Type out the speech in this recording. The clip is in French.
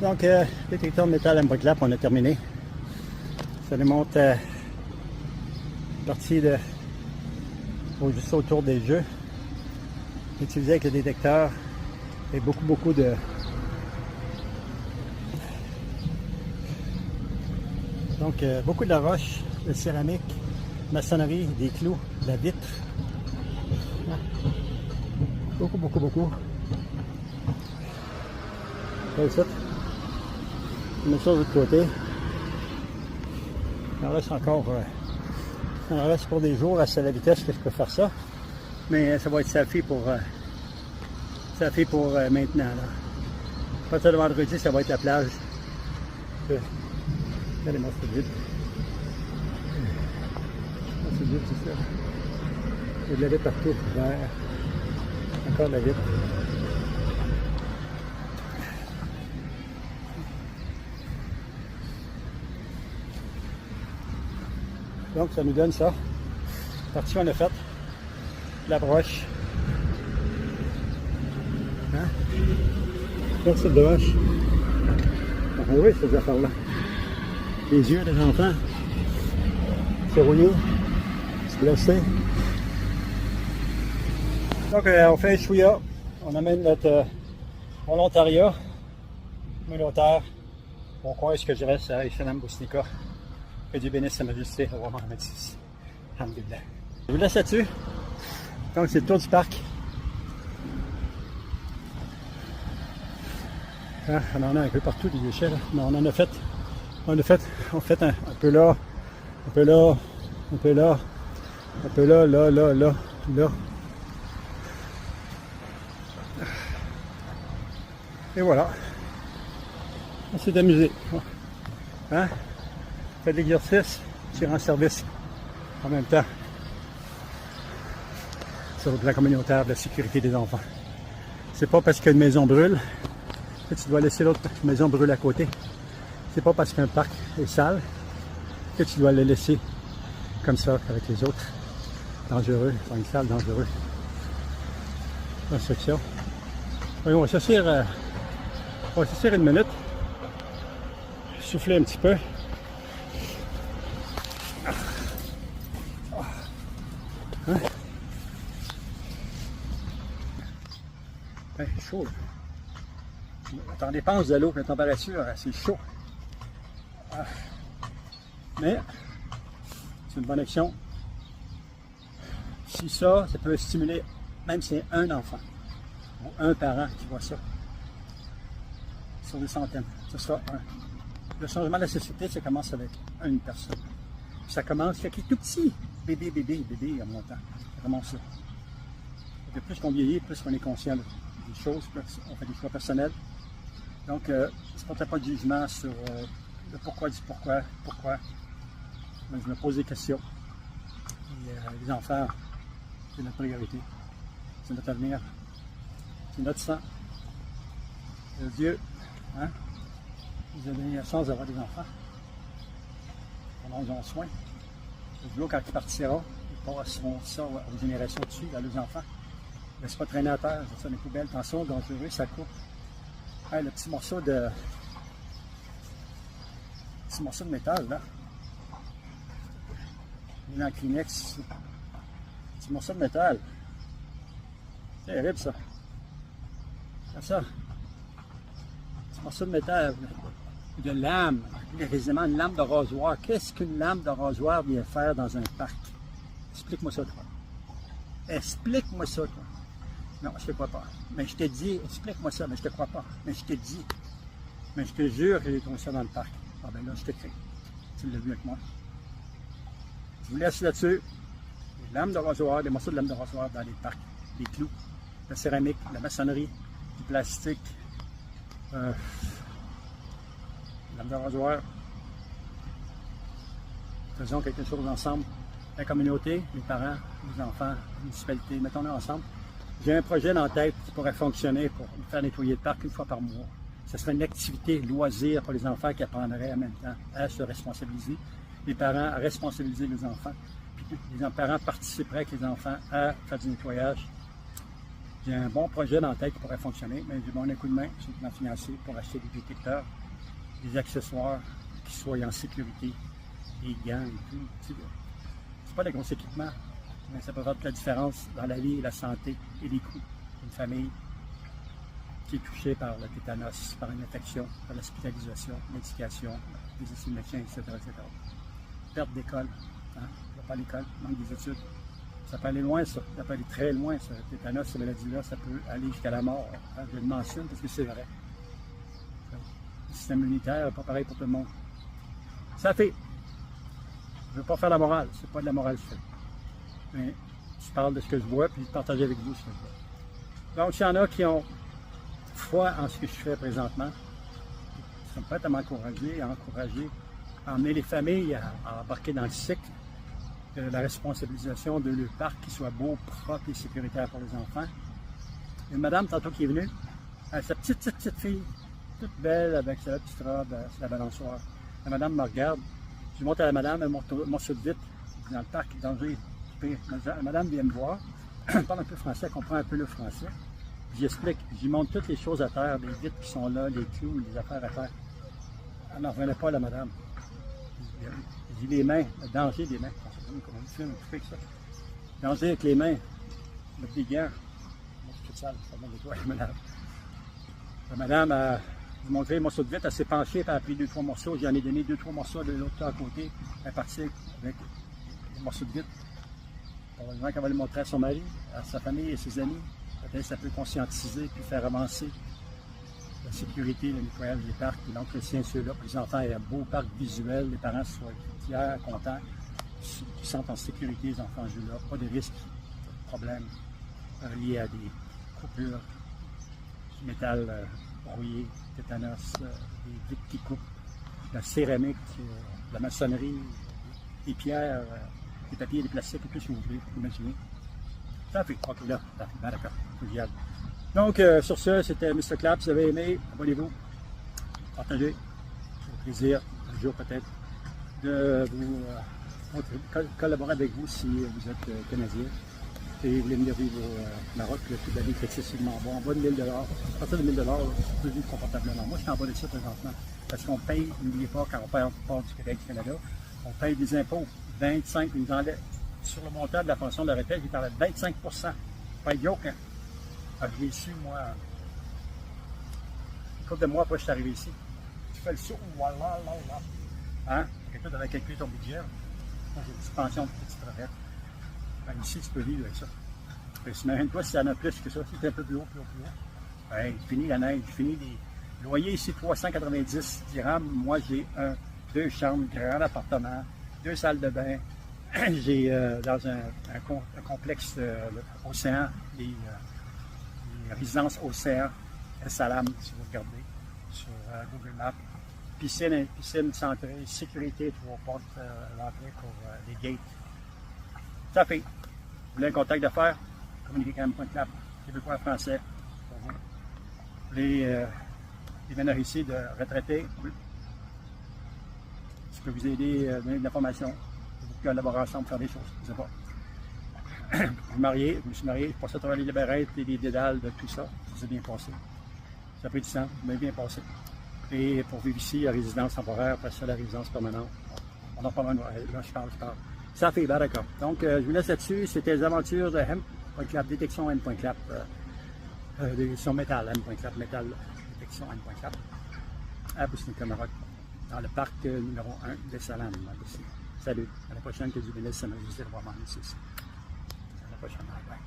Donc, détecteur de métal Ambriclap, on a terminé. Ça nous montre partie de juste autour des jeux. Utilisé avec le détecteur et beaucoup de donc beaucoup de la roche, de céramique, maçonnerie, des clous, de la vitre. Beaucoup. Comme ça. On met ça de l'autre côté. Il en reste encore. Il en reste pour des jours à la vitesse que je peux faire ça. Mais ça va être safi pour maintenant. Là. À partir de vendredi, ça va être la plage. Regardez-moi, c'est vide. C'est vide, c'est ça. Il y a de la vitre partout. Vert. Encore de la vitre. Donc ça nous donne ça. La partie qu'on a faite. La broche. Hein? Percée de broche. Ah oui, ces affaires-là. Les yeux des enfants. C'est rouillé. C'est blessé. Donc on fait un chouïa. On amène notre volontariat communautaire. Bon coin est-ce que je reste à Ishalam Bousnika. Que Dieu bénisse sa majesté, roi Mohamed VI. Alhamdulillah. Je vous laisse là-dessus. Donc c'est le tour du parc. Hein, on en a un peu partout des déchets là. Mais on en a fait. On fait un peu là, un peu là, un peu là, un peu là, là. Et voilà. On s'est amusé. Hein? Fait de l'exercice, tu rends service en même temps sur le plan communautaire de la sécurité des enfants. C'est pas parce qu'une maison brûle que tu dois laisser l'autre maison brûler à côté. C'est pas parce qu'un parc est sale que tu dois le laisser comme ça avec les autres. Dangereux, dans une salle dangereux. Instruction. Oui, on va s'asseoir une minute. Souffler un petit peu. Hein? Ben, chaud là. T'en dépenses de l'eau, la température, c'est chaud. Mais c'est une bonne action. Si ça peut stimuler, même si c'est un enfant ou un parent qui voit ça, sur des centaines, ce sera un. Le changement de la société, ça commence avec une personne. Puis ça commence avec les tout petits, bébé en montant. C'est vraiment ça. Et plus qu'on vieillit, plus on est conscient des choses, plus on fait des choix personnels. Donc, je ne porte pas de jugement sur le pourquoi du pourquoi. Mais je me pose des questions. Et, les enfants, c'est notre priorité. C'est notre avenir. C'est notre sang. Dieu, hein? Vous avez donné la chance d'avoir des enfants. Prenons-en soin. Le jour, quand ils partiront, ils passeront ça aux générations dessus, à leurs enfants. Laisse pas traîner à terre, ça, les poubelles, attention, dangereux, ça coupe. Hey, le petit morceau de métal, là. Il est dans le Kleenex. Petit morceau de métal. C'est terrible, ça. Comme ça. Petit morceau de métal. De lame. Précisément une lame de rasoir. Qu'est-ce qu'une lame de rasoir vient faire dans un parc? Explique-moi ça, toi. Explique-moi ça, toi. Non, je te crois pas. Mais je te dis, explique-moi ça, mais je te crois pas. Mais je te dis. Mais je te jure que j'ai trouvé ça dans le parc. Ah ben là, je te crie. Tu l'as vu avec moi. Je vous laisse là-dessus. Des lames de rasoir, des morceaux de lames de rasoir dans les parcs. Des clous, la céramique, la maçonnerie, du plastique. Lames de rasoir. Faisons quelque chose ensemble. La communauté, les parents, les enfants, la municipalité, mettons-les ensemble. J'ai un projet dans la tête qui pourrait fonctionner pour faire nettoyer le parc une fois par mois. Ce serait une activité loisir pour les enfants qui apprendraient en même temps à se responsabiliser. Les parents à responsabiliser les enfants. Puis les parents participeraient avec les enfants à faire du nettoyage. J'ai un bon projet dans la tête qui pourrait fonctionner, mais j'ai besoin d'un coup de main sur le plan financier pour acheter des détecteurs, des accessoires qui soient en sécurité, des gants et tout. C'est pas des gros équipements, mais ça peut faire toute la différence dans la vie et la santé et les coûts d'une famille qui est touchée par le tétanos, par une infection, par l'hospitalisation, médication, des essais de médecins, etc., etc. Perte d'école, hein? On va pas à l'école, manque des études. Ça peut aller loin, ça. Ça peut aller très loin, ça. Le tétanos, cette maladie-là, ça peut aller jusqu'à la mort. Hein? Je le mentionne parce que c'est vrai. Le système immunitaire n'est pas pareil pour tout le monde. Ça fait. Je ne veux pas faire la morale, c'est pas de la morale, je fais. Mais je parle de ce que je vois, puis je partage avec vous ce que je vois. Donc, il y en a qui ont foi en ce que je fais présentement, qui sont prêts à m'encourager, à emmener les familles à embarquer dans le cycle de la responsabilisation de leur parc qui soit beau, propre et sécuritaire pour les enfants. Il y a une madame tantôt qui est venue, sa petite fille, toute belle avec sa petite robe, la balançoire. La madame me regarde, je monte à la madame, elle morceau de vitre dans le parc, danger. La madame vient me voir, elle parle un peu français, elle comprend un peu le français. J'explique, j'y montre toutes les choses à terre, les vitres qui sont là, les clous, les affaires à terre. Elle n'en revenait pas, la madame. J'ai les mains, le danger des mains. Comment on filme, on fait ça. Danger avec les mains, avec des gants. Moi, je suis tout sale, ça me nettoie, madame. La madame a montré le morceau de vitre, elle s'est penchée, elle a pris 2-3 morceaux. J'en ai donné 2-3 morceaux de l'autre à côté. Elle est partie avec les morceaux de vitre. Probablement qu'elle va le montrer à son mari, à sa famille et ses amis. Peut-être que ça peut conscientiser puis faire avancer la sécurité, le nettoyage des parcs, puis l'entretien ceux-là, pour que les enfants aient un beau parc visuel, les parents soient fiers, contents, qu'ils se sentent en sécurité, les enfants jouent là, pas de risques, de problèmes liés à des coupures, du métal rouillé, tétanos, des vitres qui coupent, la céramique, la maçonnerie, des pierres, des papiers, des plastiques, et tout ce que vous voulez, vous imaginez. Ça fait, ok, là, d'accord, j'y aille. Donc, sur ce, c'était Mr. Clap. Si vous avez aimé, abonnez-vous, partagez. C'est un plaisir, un jour peut-être, de vous collaborer avec vous si vous êtes Canadien et vous voulez venir vivre au Maroc. Le coût de la vie est excessivement bon, en bas de 1000 $. À partir de 1000 $, on peut vivre confortablement. Moi, je suis en bas de ça présentement parce qu'on paye, n'oubliez pas, quand on part du Québec, du Canada, on paye des impôts, 25, ils nous enlèvent. Sur le montant de la pension de la retraite, il parlait de 25 %. Pas idiot, hein? J'ai su, moi, une couple de mois après que je suis arrivé ici. Tu fais le saut, voilà, là, là. Hein? Quelqu'un devait calculer ton budget. Moi, j'ai une petite pension de petite retraite. Ben, ici, tu peux vivre avec ça. Imagine-toi si ça en a plus que ça, si c'est un peu plus haut, plus haut, plus haut. Ben, fini la neige, fini les loyers ici, 390 dirhams. Moi, j'ai 2 chambres, grand appartement, 2 salles de bain. J'ai dans un complexe océan, les résidences océan, El Salam, si vous regardez sur Google Maps. Piscine centrée, sécurité pour l'entrée pour les gates. Ça fait. Vous voulez un contact d'affaires? Communiquez quand québécois français pour vous. Vous voulez des meneurs ici de retraités? Oui. Je peux vous aider à donner de l'information. Collaborer ensemble, faire des choses, je ne sais pas. Je me suis marié, je passais à travers les libérettes et les dédales de tout ça. Ça s'est bien passé. Ça a pris du temps, mais bien passé. Et pour vivre ici, la résidence temporaire, passer à la résidence permanente. On en parle, là je parle. Ça fait, ben d'accord. Donc, je vous laisse là-dessus. C'était les aventures de M.Clap, détection M.Clap, détection métal, M.Clap, métal, détection M.Clap, à Bousnika, Maroc, dans le parc numéro 1 de Salam, ici. Salut, à la prochaine, que du bénéfice, ça m'a juste de revoir ici. À la prochaine, bye.